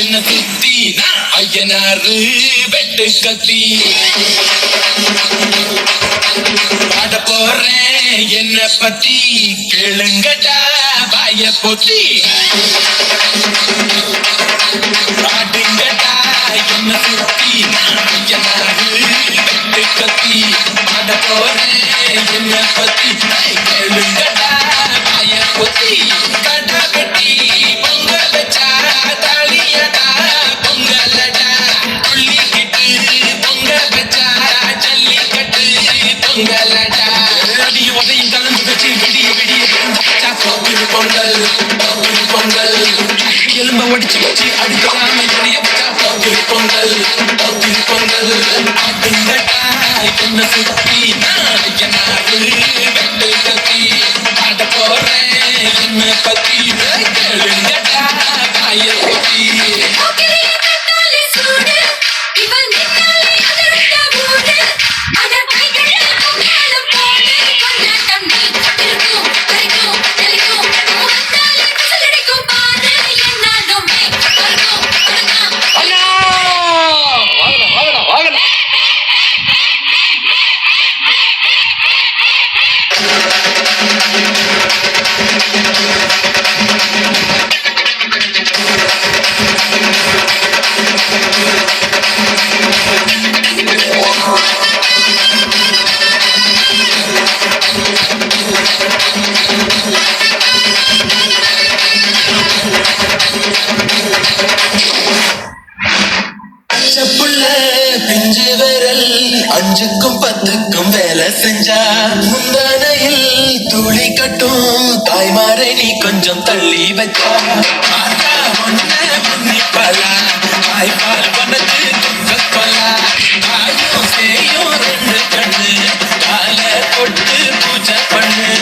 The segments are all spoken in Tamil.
என்ன சுத்தி ஐயனாரு வெட்டு கத்தி பாட போறேன் என்ன பத்தி கேளுங்கடா வாய பொத்தி பாடுங்கடா என்ன சுத்தி ஐயனாரு வெட்டு கத்தி பாட போறேன் என்ன பத்தி கேளுங்கடா வாய பொத்தி கடா வெட்டி பொங்க வச்சா தாலியடா பொங்கலடா புள்ளிக்கிட்டு பொங்க வச்சா ஜல்லிக்கட்டு பொங்கலடா அடி உதையும் கலந்து வச்சு விடிய விடிய பொங்கல் பொங்கல் பொங்கல் எலும்ப ஒடிச்சு வச்சு அடிக்கலாம எடைய வச்சா பொங்கல் பொங்கல் அதுங்கடா என்ன சுத்தி நாடு வெட்டு கத்தி பாட போறேன் என்ன பத்தி கேளுங்கடா வாய பொத்தி பிஞ்சு விரல் அஞ்சுக்கும் பத்துக்கும் வேலை செஞ்சா முந்தானையில் துளி கட்டும் தாய்மாரை நீ கொஞ்சம் தள்ளி வச்சா தாய்பால் வனது கொல்லா தாயும் சேயும் ரெண்டு கண்ணு கால கொட்டு பூஜை பண்ணு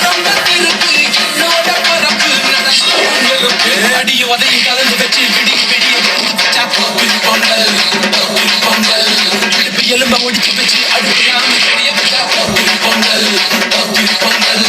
ரொம்ப திருப்பு என்னோட பரப்பு நடப்பு அடி உதவி கலந்து வச்சு விடிய விடிய பொங்கல் பொங்கல் எலும்ப ஒடிச்சு வச்சு அடுக்கலாம பெரிய பொங்கல் பொங்கல்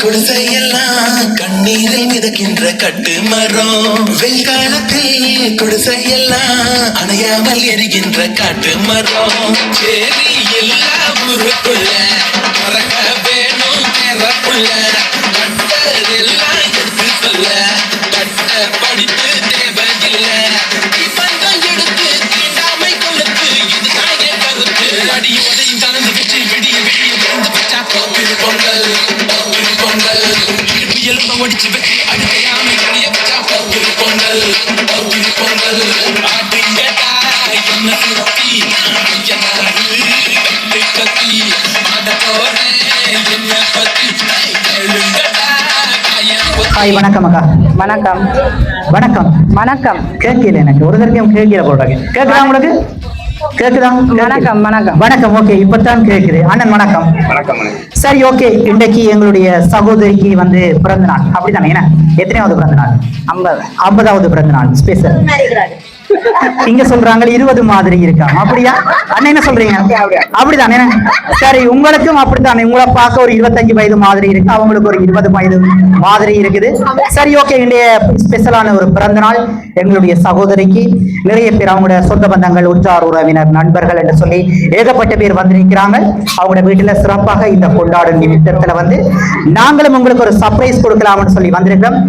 குடிசையெல்லாம் கண்ணீரில் மிதக்கின்ற கட்டு மரம் வெங்காலத்தில் குடிசையெல்லாம் அணையாமல் எரிகின்ற காட்டு மரம் சேரி எல்லா ஊருக்குள்ள மறக்க வேணும் பிறப்புள்ள கட்டதெல்லாம் எடுத்து சொல்ல கட்ட படிப்பு தேவையில்லை பந்தம் எடுத்து தீண்டாமை கொளுத்து இதுதான் என் கருத்து அடி உதையும் கலந்து வச்சு விடிய விடிய விழுந்து வச்சா பொங்கல் பொங்கல் எலும்ப ஒடிச்சு வச்சு அடிக்கையாம எடைய வச்சா பொங்கல் பொங்கல் பாட்டுங்கடா என்ன சுத்தி வெட்டு கத்தி பாட போறேன் என்ன பத்தி கேளுங்கடா. ஹாய், வணக்கம் அக்கா. வணக்கம் வணக்கம் வணக்கம். கேட்கல, எனக்கு ஒரு தடவையும் கேட்கல போடுறாங்க. கேட்கலாம் உங்களுக்கு? கேக்குதா? வணக்கம் வணக்கம் வணக்கம். ஓகே, இப்பதான் கேக்குது. அண்ணன் வணக்கம். வணக்கம். சரி, ஓகே. இன்றைக்கு எங்களுடைய சகோதரிக்கு வந்து பிறந்த நாள், அப்படித்தானே? என்ன எத்தனையாவது பிறந்த நாள்? 50வது பிறந்த நாள் ஸ்பெஷல். இங்க சொல்றாங்க 20 மாதிரி இருக்காங்க. அப்படியா அண்ணன், என்ன சொல்றீங்க? அப்படித்தானே? சரி, உங்களுக்கும் அப்படித்தானே? உங்களை பார்க்க ஒரு 25 வயது மாதிரி இருக்கு, அவங்களுக்கு ஒரு 20 வயது மாதிரி இருக்குது. சரி, ஓகே. இன்றைய ஸ்பெஷலான ஒரு பிறந்த நாள் எங்களுடைய சகோதரிக்கு. நிறைய பேர் அவங்களோட சொந்த பந்தங்கள், உற்றார் உறவினர், நண்பர்கள் என்று சொல்லி ஏகப்பட்ட பேர் வந்திருக்கிறாங்க. அவங்களோட வீட்டுல சிறப்பாக இந்த கொண்டாடும் நிமித்தத்துல வந்து நாங்களும் உங்களுக்கு ஒரு சர்ப்ரைஸ் கொடுக்கலாம்னு சொல்லி வந்திருக்கிறோம்.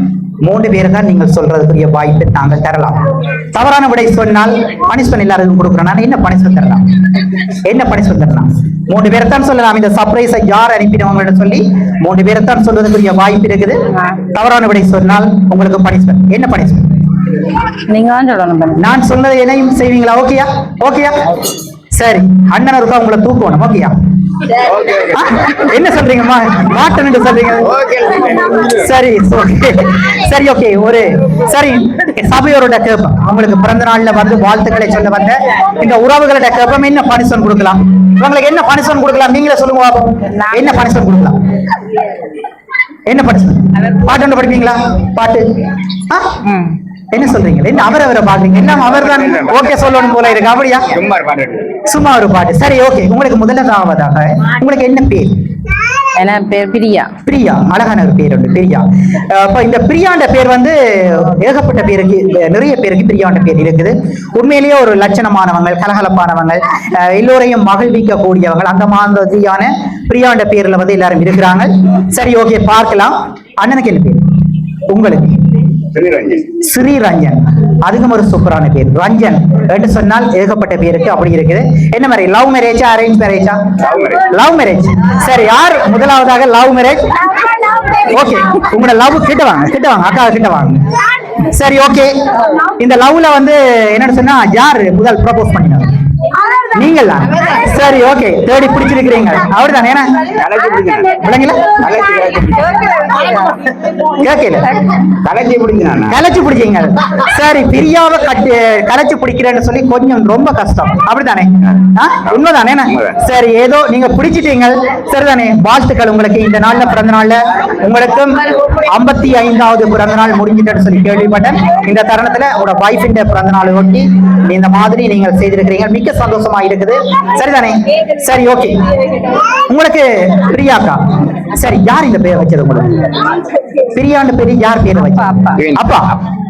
3 பேரை தான் நீங்கள் சொல்றதுக்குரிய வாய்ப்பு நாங்கள் தரலாம். தவறான விடை சொன்னால் பனிஷ்மெண்ட் எல்லாருக்கும் கொடுக்குறோம். நான் என்ன பனிஷ்மெண்ட் தரலாம்? என்ன பனிஷ்மெண்ட் தரலாம்? 3 பேரை தான் சொல்லலாம். இந்த சர்ப்ரைஸை யார் அனுப்பினவங்க சொல்லி 3 பேரை தான் சொல்வதற்குரிய வாய்ப்பு இருக்குது. தவறான விடை சொன்னால் உங்களுக்கு பனிஷ்மெண்ட். என்ன பனிஷ்மெண்ட்? நீங்க தான் சொல்லணும். நான் சொன்னதை என்னையும் செய்வீங்களா? ஓகேயா? ஓகேயா? சரி, அண்ணன் இருக்கா உங்களை தூக்குவோம். ஓகேயா? என்ன சொல்றீங்க? மாட்டேன்னு சொல்றீங்க. சரி சரி ஓகே. ஒரு சரி சபையோரோட கேட்போம். உங்களுக்கு பிறந்த நாள்ல வந்து வாழ்த்துக்களை சொல்ல வந்த இந்த உறவுகளோட கேட்போம். என்ன பனிஷ்மெண்ட் கொடுக்கலாம்? உங்களுக்கு என்ன பனிஷ்மெண்ட் கொடுக்கலாம்? நீங்களே சொல்லுங்க பாப்போம். என்ன பனிஷ்மெண்ட் கொடுக்கலாம்? என்ன பனிஷ்மெண்ட்? பாட்டு ஒன்று படிப்பீங்களா? பாட்டு என்ன சொல்றீங்க? என்ன அவரை பாக்குறீங்க? எல்லாம் அவர் தான் ஓகே சொல்லணும் போல இருக்கு. அப்படியா? சும்மா ஒரு பாட்டு. சரி ஓகே. உங்களுக்கு முதலாவதாக உங்களுக்கு என்ன பேர்? என்ன பேர்? பிரியா. பிரியா, அழகான ஒரு பேர் உண்டு, பிரியா. அப்ப இந்த பிரியாண்ட பேர் வந்து ஏகப்பட்ட பேருக்கு, நிறைய பேருக்கு பிரியாண்ட பேர் இருக்குது. உண்மையிலேயே ஒரு லட்சணமானவங்க, கலகலப்பானவங்க, எல்லோரையும் மகிழ்விக்க கூடியவங்க, அந்த மாதிரியான பிரியாண்ட பேர்ல வந்து எல்லாரும் இருக்கிறாங்க. சரி ஓகே, பார்க்கலாம். அண்ணனுக்கு என்ன பேர்? உங்களுக்கு ஸ்ரீரஞ்சன். அதுக்கும் ஒரு சூப்பரான பேர் ரஞ்சன் என்று சொன்னால் ஏகப்பட்ட பேருக்கு அப்படி இருக்குது. என்ன மாதிரி? லவ் மேரேஜா அரேஞ்ச் மேரேஜா? Love marriage. சரி, யார் முதலாவதாக லவ் மேரேஜ்? ஓகே, உங்களோட லவ் கிட்ட வாங்க அக்கா கிட்ட வாங்க. சரி ஓகே. இந்த லவ்ல வந்து என்னன்னு சொன்னா யார் முதல் ப்ரப்போஸ் பண்ணினாங்க? நீங்களா? சரி ஓகே. தேடி பிடிச்சிருக்கிறீங்க அவர்தானே? கலைச்சு பிடிச்சீங்க. சரி, பிரியாவை கலைச்சு பிடிக்கிறேன்னு சொல்லி கொஞ்சம் ரொம்ப கஷ்டம். அப்படித்தானே? உண்மைதானே? சரி, ஏதோ நீங்க பிடிச்சிட்டீங்க. சரிதானே? வாழ்த்துக்கள் உங்களுக்கு. இந்த நாள்ல பிறந்த நாள்ல உங்களுக்கும் 55வது பிறந்த நாள் முடிஞ்சிட்டேன்னு சொல்லி கேள்விப்பட்டேன். இந்த தருணத்துல உங்களோட வைஃபின் பிறந்த நாள் ஒட்டி இந்த மாதிரி நீங்கள் செய்திருக்கிறீங்க. மிக்க சந்தோஷமா இருக்குது. சரிதானே? சரி ஓகே. உங்களுக்கு பிரியாக்கா. சரி, யார் இந்த பேர் வச்சது? உங்களுக்கு பிரியாண்ட பேரு யார் பேர் வச்சா? அப்பா.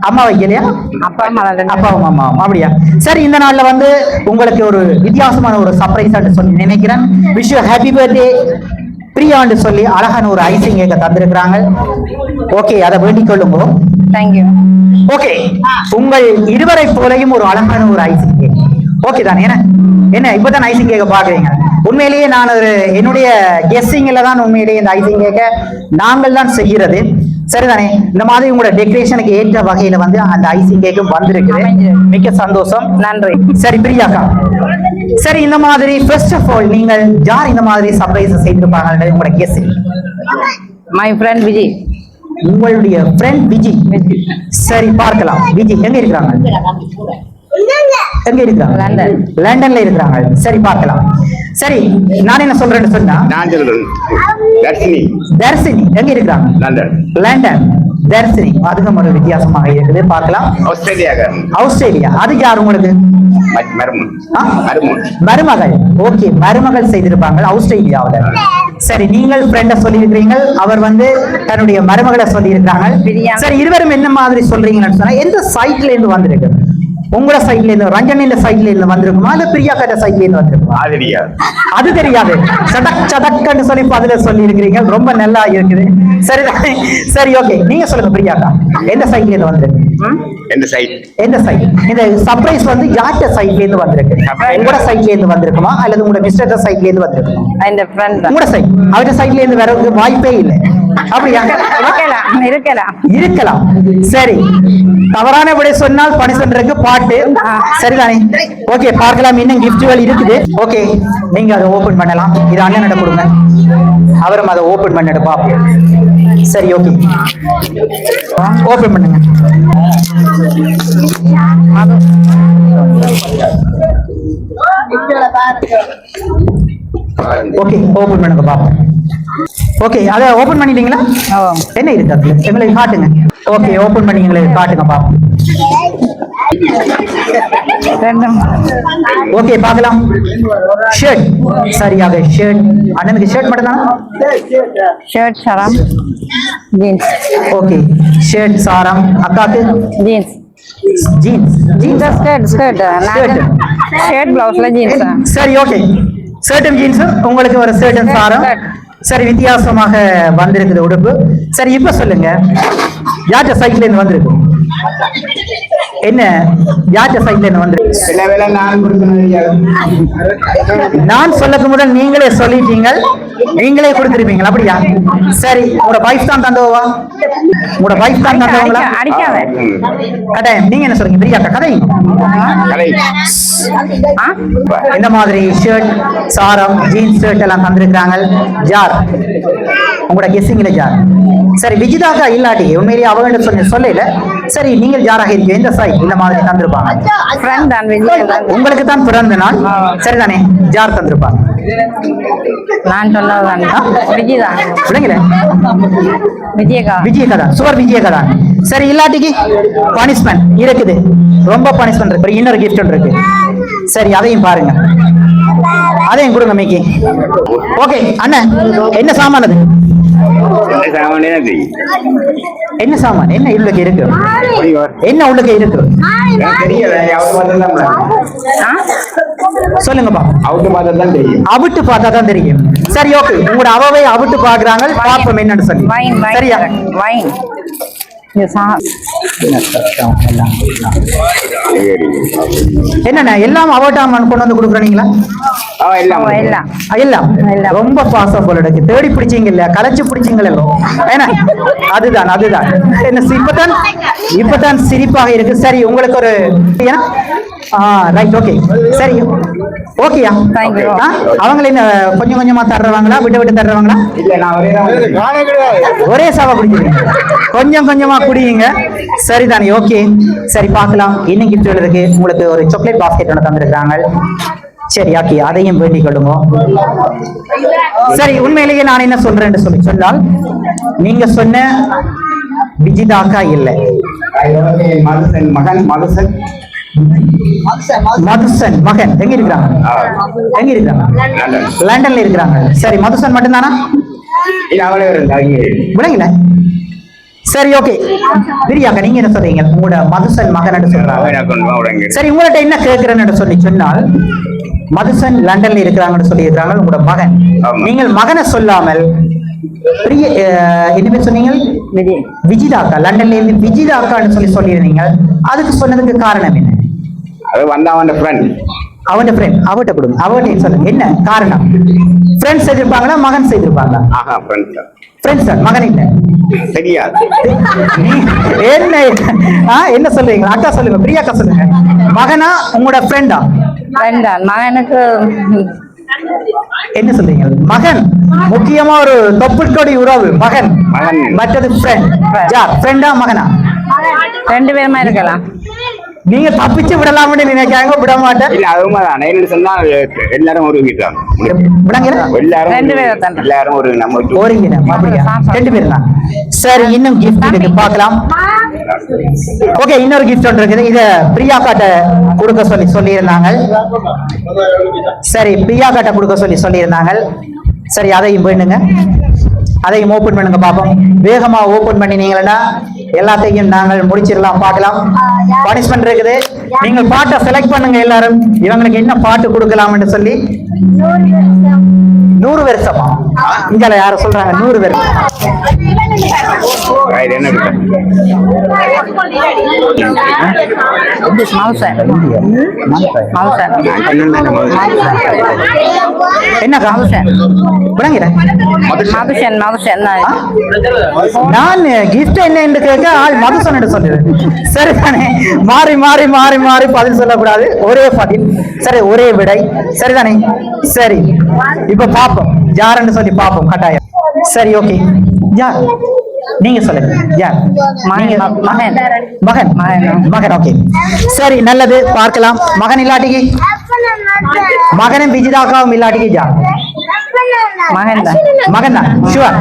அம்மா வைக்கலையா? அப்பாவும் அம்மாவும். அப்படியா? சரி, இந்த நாள்ல வந்து உங்களுக்கு ஒரு வித்தியாசமான ஒரு சர்ப்ரைஸ் சொல்லி நினைக்கிறேன். விஷ் யூ ஹாப்பி பர்த்டே பிரியாண்டு சொல்லி அழகான ஒரு ஐசிங் கேக்க தந்திருக்கிறாங்க. ஓகே, அதை வேண்டிக் கொள்ளுங்க. தேங்க்யூ. ஓகே, உங்கள் இருவரை போலையும் ஒரு அழகான ஒரு ஐசிங் கேக். ஓகே தானே? என்ன இப்பதான் ஐசிங் கேக்க பாக்குறீங்க? உண்மையிலேயே நான் ஒரு என்னுடைய கெஸ்ஸிங்ல தான் உண்மையிலேயே இந்த ஐசிங் கேக்க நாங்கள் தான் செய்யறது. சரிதானே? இந்த மாதிரி உங்களோட டெக்கரேஷனுக்கு ஏற்ற வகையில வந்து அந்த ஐசிங் கேக்கும் வந்திருக்குது. மிக்க சந்தோஷம். நன்றி. சரி பிரியாக்கா, சரி இந்த மாதிரி ஃபர்ஸ்ட் ஆஃப் ஆல் நீங்கள் யார் இந்த மாதிரி சர்ப்ரைஸ் செய்திருப்பாங்க உங்களோட கெஸ்ஸிங்? My friend Vijay. உங்களுடைய ஃப்ரெண்ட் விஜய். சரி, பார்க்கலாம். விஜய் எங்க இருக்கிறாங்க? எங்க இருக்கிறாங்க? லண்டன். லண்டன்ல இருக்கிறாங்க. சரி, பார்க்கலாம். சரி, நான் என்ன சொல்றேன்னு சொன்னா தர்ஷினி எங்க இருக்கிறாங்க? லண்டன். தர்ஷினி அதுக்கும் ஒரு வித்தியாசமாக இருக்குது. பார்க்கலாம். ஆஸ்திரேலியா. அது யார் உங்களுக்கு? மருமகள். ஓகே, மருமகள் செய்திருப்பாங்க ஆஸ்திரேலியாவில். சரி, நீங்கள் ஃப்ரெண்ட சொல்லியிருக்கிறீங்க, அவர் வந்து தன்னுடைய மருமகளை சொல்லியிருக்கிறாங்க. சரி, இருவரும் என்ன மாதிரி சொல்றீங்கன்னு சொன்னா எந்த சைட்ல இருந்து வந்திருக்கு? உங்களோட சைட்ல இருந்து, ரஞ்சனின் சைட்ல இருந்து வந்திருக்குமா இல்ல பிரியாக்கா சைட்ல இருந்து வந்திருக்குமா? அது தெரியாது. சடக் சடக்குன்னு சொல்லி அதுல சொல்லி இருக்கிறீங்க. ரொம்ப நல்லா இருக்குது. சரி சரி ஓகே, நீங்க சொல்லுங்க பிரியாக்கா, எந்த சைட்ல இருந்து வந்திருக்கு? எந்த சைட்? இந்த சர்ப்ரைஸ் வந்து யார்ட்ட சைட்ல இருந்து வந்திருக்கு? உங்களோட சைட்ல இருந்து வந்திருக்குமா அல்லது உங்களோட மிஸ்டர் சைட்ல இருந்து வந்திருக்குமா? இந்த ஃப்ரெண்ட் உங்களோட சைட். அவரோட சைட்ல இருந்து வரதுக்கு வாய்ப்பே இல்லை. அப்படியா? இருக்கலாம். சரி, தவறான விடை சொன்னால் பனிஷ்மென்ட்க்கு பாட்டு. சரிதானே? ஓகே, பார்க்கலாம். இன்னும் கிஃப்ட்கள் இருக்குது. ஓகே, நீங்க அதை ஓபன் பண்ணலாம். இது அண்ணனிட கொடுங்க, அவரும் அதை ஓபன் பண்ணிட்டு பாப்போம். சரி ஓகே, ஓபன் பண்ணுங்க. ஓகே, ஓபன் பண்ணுங்க பாப்போம். ஓகே, அத ஓபன் பண்ணிட்டீங்களா? என்ன இருக்கு அதுல? எங்களுக்கு காட்டுங்க. ஓகே, ஓபன் பண்ணி எங்களுக்கு காட்டுங்க பாப்போம். ஓகே, பார்க்கலாம். ஷர்ட். சரியாக ஷர்ட். அண்ணனுக்கு ஷர்ட் மட்டும் தானா? ஷர்ட் சாரம் ஜீன்ஸ். ஓகே, ஷர்ட் சாரம். அக்காக்கு ஜீன்ஸ். ஜீன்ஸ். ஜீன்ஸ் ஸ்கர்ட் பிளவுஸ்ல ஜீன்ஸ். சரி ஓகே, ஷர்ட்டும் ஜீன்ஸும் உங்களுக்கு ஒரு ஷர்ட்டும் சாரம். சரி, வித்தியாசமாக வந்திருக்குது உடுப்பு. சரி, இப்ப சொல்லுங்க, யார்ட்ட சைட்ல இருந்து வந்திருக்கு என்ன யார்ட்ட சைட்ல இருந்து வந்திருக்கு சில வேளை நான் கொடுக்கணும். நான் சொல்லக்கு முதல் நீங்களே சொல்லிட்டீங்க, நீங்களே கொடுத்துருப்பீங்க அப்படியா? சரி, உங்களோட வைஃப் தான் தந்தவா? உங்களோட வைஃப் தான் தந்தவங்களா? அடிக்காத கட்டாயம். நீங்க என்ன சொல்றீங்க பிரியாக்கா? கதைங்க. இந்த மாதிரி ஷர்ட், சாரம், ஜீன்ஸ் ஷர்ட் எல்லாம் தந்திருக்கிறாங்க. ஜார் உங்களோட கெஸ்ஸிங்ல ஜார். சரி, விஜிதாக்கா இல்லாட்டி உண்மையிலேயே அவங்க சொல்லல. சரி, நீங்கள் ஜாராக இருக்கீங்க. எந்த சைட் இந்த மாதிரி தந்திருப்பாங்க? ஃப்ரெண்ட் தான் விஜய் உங்களுக்கு தான் பிறந்த நாள், சரிதானே? ஜார் தந்திருப்பாங்க. நான் சொன்னதுதான் விஜய் தான் இல்லைங்களே, விஜயகா விஜயகா தான், சுவர் விஜயகா தான். சரி, இல்லாட்டிக்கு பனிஷ்மெண்ட் இருக்குது, ரொம்ப பனிஷ்மெண்ட் இருக்கு, இன்னொரு கிஃப்ட் ஒன்று இருக்கு. சரி, அதையும் பாருங்க, அதையும் கொடுங்க மிக்கி. ஓகே அண்ணன், என்ன சாமான் அது? என்ன சாமான்? என்ன உள்ளுக்கு இருக்கு? என்ன உள்ளுக்கு இருக்கு சொல்லுங்கப்பா. அவிட்டு பார்த்தா தான் தெரியும். சரி, ஓகே, உங்களோட அவாவை அவிட்டு பாக்குறாங்க, பாப்போம் என்னன்னு சொல்லி. வைன் சரியா? வைன் என்னண்ணா எல்லாம் அவட்டாம கொண்டு வந்து கொடுக்குறீங்களா? எல்லாம் எல்லாம் ரொம்ப பாசம் போல இருக்கு. தேடி பிடிச்சீங்க இல்ல, கலைச்சு பிடிச்சீங்களோ? ஏன்னா அதுதான் அதுதான் என்ன இப்பதான் சிரிப்பாக இருக்கு. சரி, உங்களுக்கு ஒரு ரைட், ஓகே, சரி, ஓகேயா? அவங்கள என்ன கொஞ்சம் கொஞ்சமா தர்றவாங்களா, விட்டு விட்டு தர்றவாங்களா? ஒரே சாவா குடிக்கிறீங்க, கொஞ்சம் கொஞ்சமா குடியுங்க. சரிதானே? ஓகே, சரி, பார்க்கலாம். இன்னும் கிஃப்ட் இருக்கு. உங்களுக்கு ஒரு சாக்லேட் பாஸ்கெட் ஒன்று தந்திருக்காங்க. சரி, ஓகே, அதையும் வேண்டிக் கொள்ளுங்க. சரி, உண்மையிலேயே நான் என்ன சொல்றேன்னு சொன்னால், நீங்க சொன்ன விஜிதாக்கா இல்லை, மதுசன் மகன் எங்க இருக்கிறாங்க? எங்க இருக்கிறாங்க? லண்டன்ல இருக்கிறாங்க. சரி, மதுசன் மட்டும்தானா? விளங்கல. சரி, ஓகே, பிரியாக்கா நீங்க என்ன சொல்றீங்க? உங்களோட மதுசன் மகன் சொல்றாங்க. சரி, உங்கள்ட்ட என்ன கேட்கிறேன்னு சொன்னால், மதுசன் லண்டன்ல இருக்கிறாங்கன்னு சொல்லி இருக்கிறாங்க உங்களோட மகன். நீங்கள் மகனை சொல்லாமல் பிரிய என்ன பேர் சொன்னீங்க? விஜிதாக்கா, லண்டன்ல இருந்து விஜிதாக்கான்னு சொல்லியிருந்தீங்க. அதுக்கு சொன்னதுக்கு காரணம் என்ன? அது வந்து அவன் ஃப்ரெண்ட், அவட்ட கொடுங்க, அவட்ட சொல்லுங்க என்ன காரணம். ஃப்ரெண்ட்ஸ் செய்திருப்பாங்களா, மகன் செய்திருப்பாங்களா? ஃப்ரெண்ட்ஸ் தான், மகன் இல்ல. தெரியாது. என்ன சொல்றீங்க? அக்கா சொல்லுங்க, பிரியாக்கா சொல்லுங்க. மகனா உங்களோட ஃப்ரெண்டா? மகனுக்கு என்ன சொல்றீங்க? மகன் முக்கியமா ஒரு தொப்புள்கொடி உறவு. மகன் மற்றது ஃப்ரெண்ட். ஜார் ஃப்ரெண்டா மகனா? ரெண்டு பேருமா இருக்கலாம். நீங்க தப்பிச்சு விடலாம்னு நினைக்காங்க, விட மாட்டேன். எல்லாரும் ஒரு ரெண்டு பேர் தான். சரி, இன்னும் கிஃப்ட் இருக்கு, பார்க்கலாம். ஓகே, இன்னொரு கிஃப்ட் ஒன்று இருக்குது. இத பிரியாக்காட்ட கொடுக்க சொல்லி இருந்தாங்க. சரி, பிரியாக்காட்ட கொடுக்க சொல்லி இருந்தாங்க. சரி, அதையும் வேணுங்க, அதையும் ஓபன் பண்ணுங்க பாப்போம். வேகமா ஓபன் பண்ணினீங்கன்னா எல்லாத்தையும் நாங்கள் முடிச்சிடலாம், பார்க்கலாம். பனிஷ்மெண்ட் இருக்குது. நீங்கள் பாட்டை செலக்ட் பண்ணுங்க எல்லாரும். இவங்களுக்கு என்ன பாட்டு கொடுக்கலாம்னு சொல்லி. 100 வருஷமா? இங்க யாரும் சொல்றாங்க 100 வருஷம். என்ன நான் கிஃப்ட் என்ன என்று கேட்க ஆள் மதுசன் சொல்லுது. சரிதானே? மாறி மாறி மாறி மாறி பதில் சொல்லக்கூடாது, ஒரே பதில். சரி, ஒரே விடை. சரிதானே? சரி, இப்ப பாப்போம் யாருன்னு சொல்லி பாப்போம் கட்டாயம். சரி, ஓகே, யார் நீங்க சொல்லுங்க. யார்? மகன். மகன் மகன் ஓகே, சரி, நல்லது, பார்க்கலாம். மகன் இல்லாட்டிக்கு மகனும் விஜிதாக்காவும் இல்லாட்டிக்கு யார்? மகன் தான் ஷுவர்.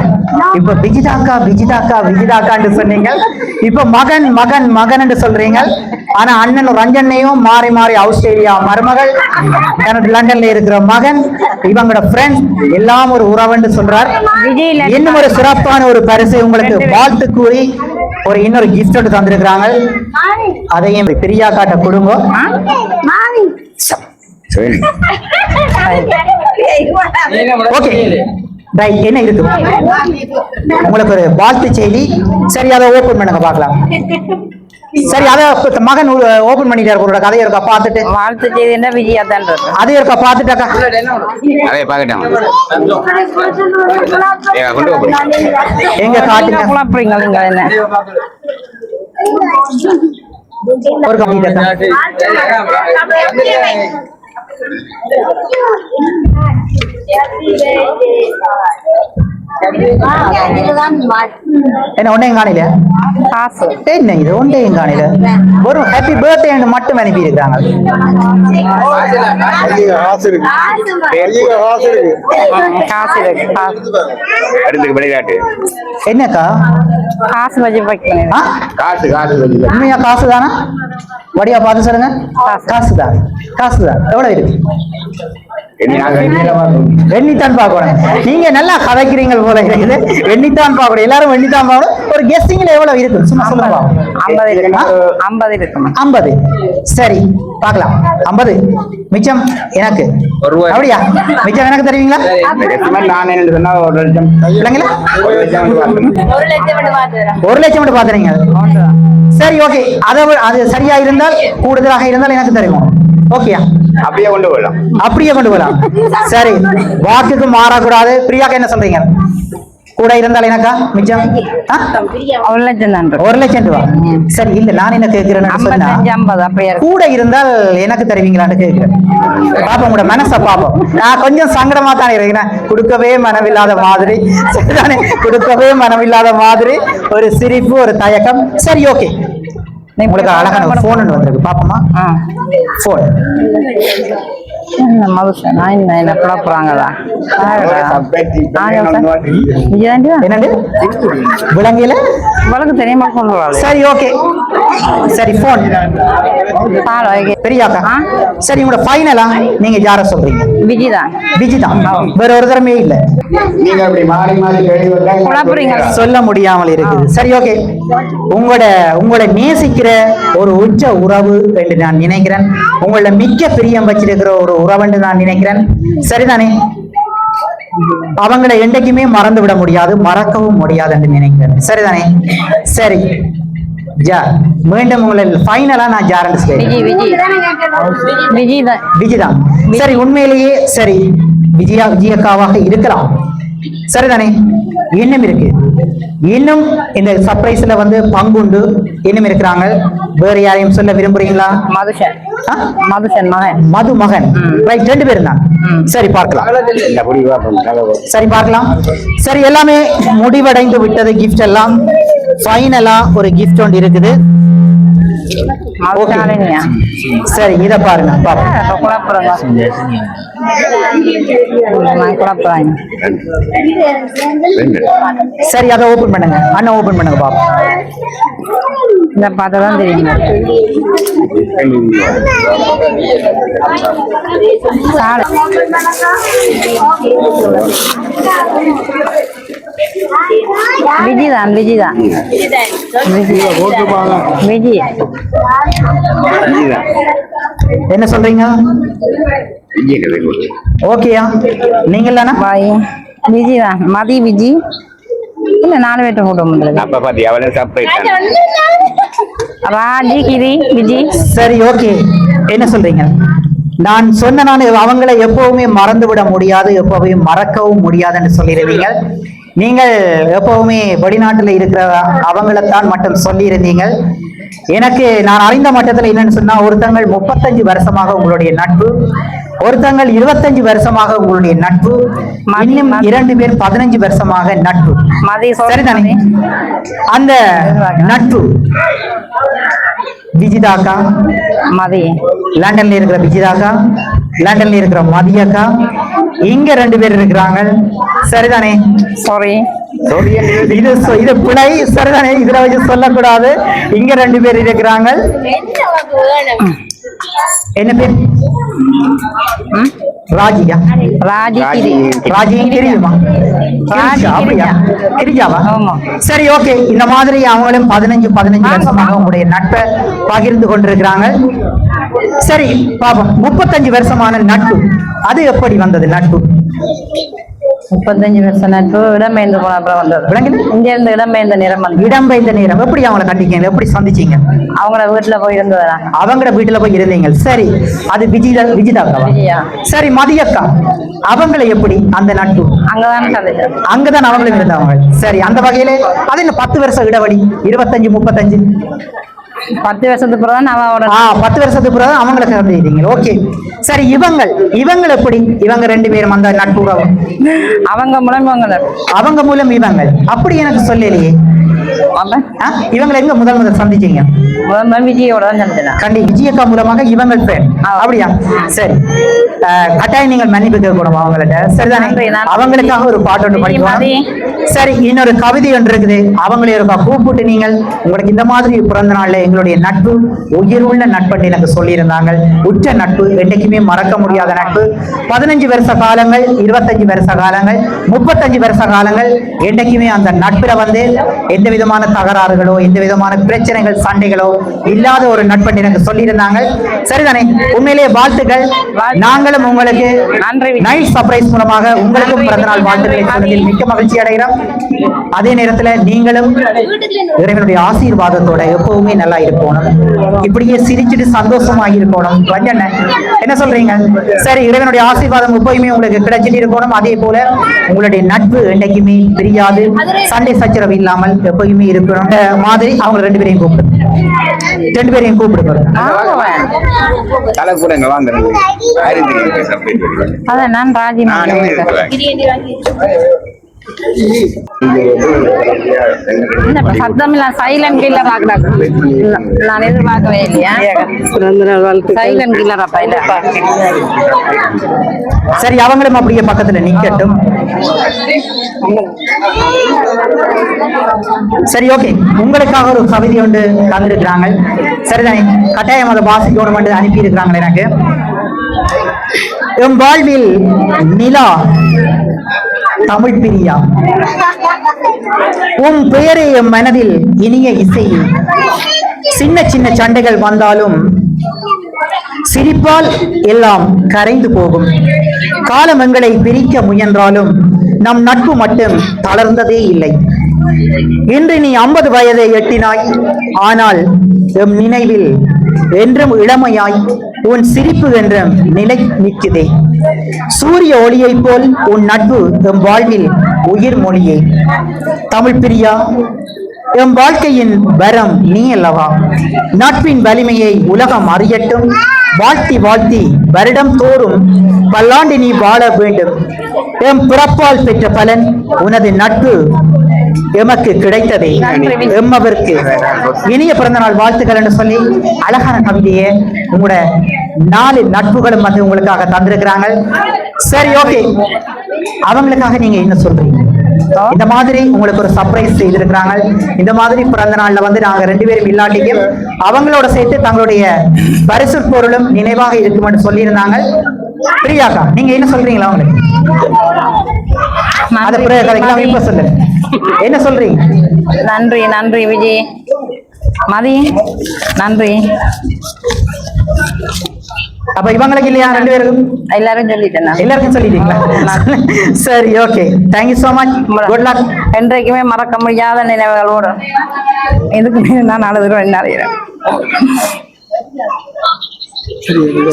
இப்ப விஜிதாக்கான்னு சொன்னீங்க, இப்ப மகன் மகன் மகன் என்று சொல்றீங்க. ஆனா அண்ணன் ரஞ்சனையும் மாறி மாறி ஆஸ்திரேலியா மருமகள், லண்டன்ல இருக்கிற மகன், இவங்களோட ஃப்ரெண்ட் எல்லாம் ஒரு உறவுன்னு சொல்றார். இன்னும் ஒரு சிறப்பான ஒரு பரிசு உங்களுக்கு வாழ்த்து கூறி ஒரு இன்னொரு கிஃப்ட் தந்திருக்கிறாங்க. அதையும் பிரியாக்காட்ட கொடுங்க. ஓகே, ரைட், என்ன இருக்கு உங்களுக்கு ஒரு வாழ்த்து செய்தி. சரி, அதை ஓபன் பண்ணுங்க பார்க்கலாம். சரி, அதை மகன் ஓபன் பண்ணிட்டாரு. உங்களோட கதையை இருக்கா பார்த்துட்டு வாழ்த்து செய்தி என்ன விஜயா தான் இருக்கு. அதே இருக்கா பார்த்துட்டாக்கா அதே பார்க்கட்டாங்க கொண்டு போய் எங்க காட்டுங்க குழப்பறீங்க நீங்க என்ன ஒரு கம்மிட்டா என்ன ஒன்னையும் காணல காசு என்ன இது ஒன்றையும் காணல ஒரு ஹாப்பி பர்த்டே மட்டும் அனுப்பி இருக்காங்க. காசு இருக்கு காசு அடுத்துக்கு விளையாட்டு என்னக்கா காசு வச்சு வைக்கணும். ஆ? காசு காசு வச்சு உண்மையா காசு தானா? வடியா பார்த்து சொல்லுங்க. காசு தான், காசு தான். எவ்வளவு இருக்கு? எண்ணித்தான் பார்க்கணும். நீங்க நல்லா கதைக்கிறீங்க போல இருக்குது. எண்ணித்தான் பார்க்கணும், எல்லாரும் எண்ணித்தான் பார்க்கணும். ஒரு கெஸ்டிங்ல எவ்வளவு இருக்கு சும்மா சொல்லுங்க. 50 இருக்கு. 50 இருக்கு. 50. சரி பார்க்கலாம். 50 மிச்சம் எனக்கு ரூபாய். அப்படியா? மிச்சம் எனக்கு தருவீங்களா? நான் என்ன சொன்னா 1 லட்சம் இல்லைங்களா? 1 லட்சம் 1 லட்சம் மட்டும் பாத்துறீங்க. சரி, ஓகே. அது சரியா இருந்தால், கூடுதலாக இருந்தால் எனக்கு தருவோம். ஓகேயா? அப்படியே கொண்டு போயிடலாம். அப்படியே கொண்டு போகலாம். சரி, வாக்குக்கு மாறக்கூடாது. பிரியாக்கு என்ன சொல்றீங்க? கூட இருந்தால் எனக்கா மிச்சம்? 1 லட்சம் தான் இருக்கு. 1 லட்சம் ரூபா. சரி, இல்ல நான் என்ன கேட்கிறேன்னு சொன்னா 55 50 அப்படியே இருக்கு. கூட இருந்தால் எனக்கு தருவீங்களான்னு கேட்கிறேன். பாப்போம் உங்களோட மனசை பாப்போம். நான் கொஞ்சம் சங்கடமா தான் இருக்கிறேன். கொடுக்கவே மனமில்லாத மாதிரி, சரிதானே? கொடுக்கவே மனமில்லாத மாதிரி ஒரு சிரிப்பு, ஒரு தயக்கம். சரி, ஓகே. உங்களுக்கு அழகான போன் வந்திருக்கு, பாப்போமா? போன் மதுசன் என்ன குழப்பறாங்களா? என்னண்டு விலங்கில உங்களுக்கு தெரியுமா சொல்றாங்க. சரி, ஓகே. சரி, போன் பெரியாக்கா. சரி, உங்களோட ஃபைனலா நீங்க யார சொல்றீங்க? விஜி தான். விஜி தான், வேற ஒரு தரமே இல்ல. நீங்க அப்படி மாறி மாறி கேள்வி வந்தா குழப்பறீங்க. சொல்ல முடியாமல் இருக்குது. சரி, ஓகே. உங்களோட நேசிக்கிற ஒரு உச்ச உறவு என்று நான் நினைக்கிறேன். உங்களோட மிக்க பிரியம் வச்சிருக்கிற ஒரு உறவு என்று நான் நினைக்கிறேன். சரிதானே? அவங்களை என்றைக்குமே மறந்து விட முடியாது, மறக்கவும் முடியாது என்று நினைக்கிறேன். சரிதானே? சரி, மீண்டும் உங்களை ஃபைனலா நான் ஜாரண்ட் விஜி விஜி விஜி தான். விஜி தான். சரி, உண்மையிலேயே சரி, விஜயக்காவாக இருக்கலாம். சரிதானே? இன்னும் இருக்கு, இன்னும் இந்த சர்ப்ரைஸ்ல வந்து பங்குண்டு இன்னும் இருக்கிறாங்க. வேற யாரையும் சொல்ல விரும்புறீங்களா? மதுசன். ஆ? மதுசன் மகன். மது மகன். ரைட், 2 பேரும் தான். சரி, பார்க்கலாம். சரி, பார்க்கலாம். சரி, எல்லாமே முடிவடைந்து விட்டது. கிஃப்ட் எல்லாம் ஃபைனலா ஒரு கிஃப்ட் ஒன்று இருக்குது. மதுசாலினியா? சரி, இத பாருங்க. குழப்பறாங்க. குழப்பறாங்க. சரி, அதை ஓபன் பண்ணுங்க. அண்ணா ஓபன் பண்ணுங்க பாப்பா. இந்த பார்த்தா தான் தெரியும். விஜி தான். விஜி தான். விஜி. என்ன சொல்றீங்க? ஓகேயா? நீங்க இல்லனா? பாய். விஜி தான். மதி விஜி. இல்ல 4 பேர்ட்ட போட்டோ முடியல. அப்ப பாத்தி அவளே சர்ப்ரைஸ். ராஜி கிரி விஜி. சரி, ஓகே. என்ன சொல்றீங்க? நான் சொன்ன அவங்களை எப்பவுமே மறந்து விட முடியாது, எப்பவுமே மறக்கவும் முடியாதுன்னு சொல்லியிருந்தீங்க. நீங்கள் எப்பவுமே வெளிநாட்டுல இருக்கிற அவங்களைத்தான் மட்டும் சொல்லியிருந்தீங்க. எனக்கு நான் அறிந்த மட்டத்தில் என்னன்னு சொன்னா, ஒருத்தங்கள் 35 வருஷமாக உங்களுடைய நட்பு, ஒருத்தங்கள் 25 வருஷமாக உங்களுடைய நட்பு, இன்னும் 2 பேர் 15 வருஷமாக நட்பு. சரிதானே? அந்த நட்பு விஜிதாக்கா, மதி லண்டன்ல இருக்கிற விஜிதாக்கா, லண்டன்ல இருக்கிற மதியக்கா, இங்க 2 பேர் இருக்கிறாங்க. சரிதானே? சாரி, இது பிழை. சரிதானே? இதுல வச்சு சொல்லக்கூடாது. இங்க 2 பேர் இருக்கிறாங்க. என்ன பேர்? ராஜியா? ராஜி கிரி. ராஜி கிரியுமா? அப்படியா? கிரிஜாவா? சரி, ஓகே. இந்த மாதிரி அவங்களும் 15 வருஷமாக உங்களுடைய நட்பை பகிர்ந்து கொண்டிருக்கிறாங்க. சரி, பாப்போம். 35 வருஷமான நட்பு அது எப்படி வந்தது? நட்பு 35 வருஷம் நட்பு இடம்பெயர்ந்து போன அப்புறம் வந்தது. விளங்குது? இங்க இருந்து இடம்பெயர்ந்த நேரம் வந்து இடம்பெயர்ந்த நேரம் எப்படி அவங்கள கண்டிக்கீங்க, எப்படி சந்திச்சீங்க? அவங்கள வீட்டுல போய் இருந்ததா. அவங்கள வீட்டுல போய் இருந்தீங்க. சரி, அது விஜிதாக்கா? விஜயா. சரி, மதியக்கா அவங்கள எப்படி அந்த நட்பு? அங்கதான் சந்திச்சோம். அங்கதான் அவங்களும் இருந்தாங்க. சரி, அந்த வகையில அது என்ன 10 வருஷம் இடைவெளி, 25 35 10 வருஷத்துக்கு பிறகு நான் அவரோட 10 வருஷத்துக்கு பிறகு அவங்களை சந்திக்கிறீங்க. ஓகே, சரி, இவங்க எப்படி? இவங்க 2 பேரும் அந்த நட்பு உறவு அவங்க மூலம் அவங்க மூலம் இவங்க அப்படி எனக்கு சொல்லலையே. இவங்களை எங்க முதல் சந்திச்சீங்க? விஜயோட தான் சந்திச்சேன். கண்டி விஜயக்கா மூலமாக இவங்க ஃப்ரெண்ட் அப்படியா? சரி, கட்டாயம் நீங்கள் மன்னிப்பு கேட்கணும் அவங்கள்ட்ட. சரிதானே? அவங்களுக்காக ஒரு பாட்டு ஒன்று படிக்கணும். சரி, இன்னொரு கவிதை ஒன்று இருக்குது, அவங்களே இருக்கா கூப்பிட்டு நீங்கள் உங்களுக்கு இந்த மாதிரி பிறந்த நாள்ல எங்களுடைய நட்பு உயிருள்ள நட்பு எனக்கு சொல்லியிருந்தாங்க. உற்ற நட்பு, என்றைக்குமே மறக்க முடியாத நட்பு. 15 வருஷ காலங்கள், 25 வருஷ காலங்கள், 35 வருஷ காலங்கள், என்றைக்குமே அந்த நட்புல வந்து எந்த விதமான தகராறுகளோ எந்த விதமான பிரச்சனைகள் சண்டைகளோ இல்லாத ஒரு நட்பு எனக்கு சொல்லியிருந்தாங்க. சரிதானே? உண்மையிலேயே வாழ்த்துக்கள். நாங்களும் உங்களுக்கு நைட் சர்ப்ரைஸ் மூலமாக உங்களுக்கும் பிறந்தநாள் வாழ்த்துக்களை சொல்வதில் மிக்க மகிழ்ச்சி அடைகிறோம். அதே நேரத்துல நீங்களும் இறைவனுடைய ஆசீர்வாதத்தோட எப்பவுமே நல்லா இருக்கணும், இப்படியே சிரிச்சுட்டு சந்தோஷமாக இருக்கணும். என்ன சொல்றீங்க? சரி, இறைவனுடைய ஆசீர்வாதம் எப்பவுமே உங்களுக்கு கிடைச்சிட்டு இருக்கணும். அதே போல உங்களுடைய நட்பு என்னைக்குமே பிரியாது, சண்டை சச்சரவு இல்லாமல் எப்பயுமே இருக்கணும். இந்த மாதிரி அவங்க 2 பேரையும் கூப்பிடுங்க. தலைப்புடங்க வாங்க. அதான் நான் ராஜி சத்தம் இல்ல, சைலண்ட் கில்லர் ஆகுறாங்க. நான் எதிர்பார்க்கவே இல்லையா? சைலண்ட் கில்லர் அப்பா இல்ல. சரி, அவங்களும் அப்படியே பக்கத்துல நிக்கட்டும். சரி, ஓகே, உங்களுக்காக ஒரு கவிதை ஒன்று தந்திருக்கிறாங்க. சரிதானே? கட்டாயம் அதை வாசிக்கணும் என்று அனுப்பி இருக்கிறாங்க எனக்கு. எம் வாழ்வில் நிலா தமிழ் பிரியா, உன் பெயரே எம் மனதில் இனிய இசை. சின்ன சின்ன சண்டைகள் வந்தாலும் சிரிப்பால் எல்லாம் கரைந்து போகும். காலம் எங்களை பிரிக்க முயன்றாலும் நம் நட்பு மட்டும் தளர்ந்ததே இல்லை. இன்று நீ 50 வயதை எட்டினாய், ஆனால் எம் நினைவில் என்றும் இளமையாய் உன் சிரிப்பு என்றும் நிலை நிற்குதே. சூரிய ஒளியை போல் உன் நட்பு எம் வாழ்வில் உயிர் மொழியே. தமிழ் பிரியா, எம் வாழ்க்கையின் வரம் நீ அல்லவா. நட்பின் வலிமையை உலகம் அறியட்டும். வாழ்த்தி வாழ்த்தி வருடம் தோறும் பல்லாண்டு நீ வாழ வேண்டும். எம் பிறப்பால் பெற்ற பலன் உனது நட்பு எமக்கு கிடைத்ததே. எம்மவருக்கு இனிய பிறந்த நாள் வாழ்த்துக்கள் என்று சொல்லி அழகான கவிதையை உங்களோட 4 நட்புகளும் வந்து உங்களுக்காக தந்திருக்கிறாங்க. சரி, ஓகே, அவங்களுக்காக நீங்க என்ன சொல்றீங்க? இந்த மாதிரி உங்களுக்கு ஒரு சர்ப்ரைஸ் செய்திருக்கிறாங்க. இந்த மாதிரி பிறந்த நாள்ல வந்து நாங்க 2 பேரும் இல்லாட்டிக்கும் அவங்களோட சேர்த்து தங்களுடைய பரிசு பொருளும் நினைவாக இருக்கும்னு சொல்லியிருந்தாங்க. பிரியாக்கா, நீங்க என்ன சொல்றீங்களா? அவங்களுக்கு அதை கதைக்கலாம் இப்ப சொல்லுங்க, என்ன சொல்றீங்க? நன்றி நன்றி விஜய், மதி, நன்றி. அப்ப இவங்களுக்கு இல்லையா? 2 பேருக்கும் எல்லாரும் சொல்லிட்டேன். எல்லாருக்கும் சொல்லிட்டீங்களா? சரி, okay, thank you so much, good luck. என்றைக்குமே மறக்க முடியாத நினைவுகளோடு இதுக்கு மீது நான் அழுதுறேன். என்ன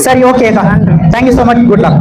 சரி, okay, thank you so much, good luck.